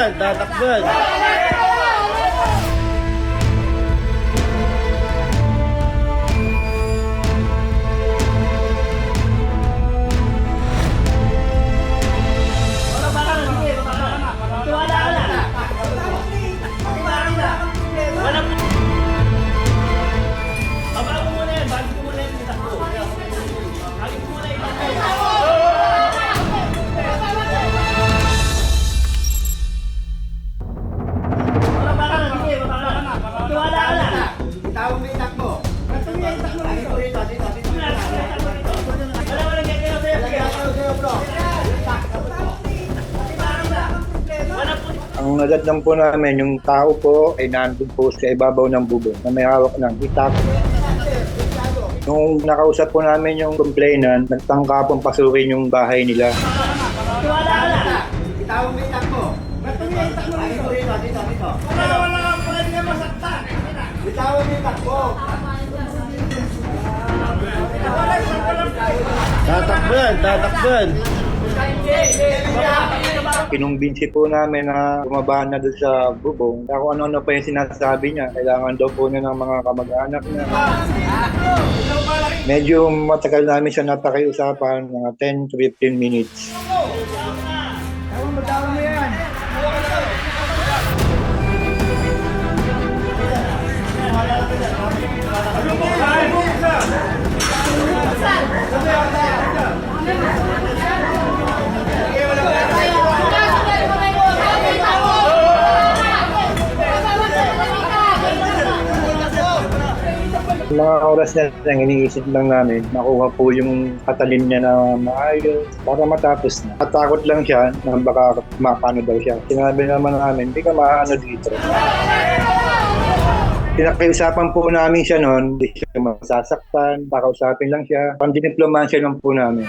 Tatakban, tatakban. Ang agad lang po namin, yung tao po ay nandun po sa ibabaw ng bubong na may hawak ng itak. Nung nakausap po namin yung complainant, nagtangka pong pasukin yung bahay nila. Itawag mo itak mo. Ay, dito, dito. Wala kang pwede na masaktan. Itawag mo itak mo. Tatakban, tatakban. Kinumbinsi po namin na bumaba na doon sa bubong. Kung ano-ano pa yung sinasabi niya, kailangan daw po niya ng mga kamag-anak niya. Medyo matagal namin siya napakiusapan, mga 10 to 15 minutes. Tawag mo yan. Mga oras na lang, iniisip lang namin, nakuha po yung katalin niya na maayos para matapos na. Natakot lang siya na baka makano daw siya. Sinabi naman namin, hindi ka maano dito. Pinakiusapan po namin siya noon, hindi siya masasaktan, pakausapin lang siya. Pandiniploman siya lang po namin.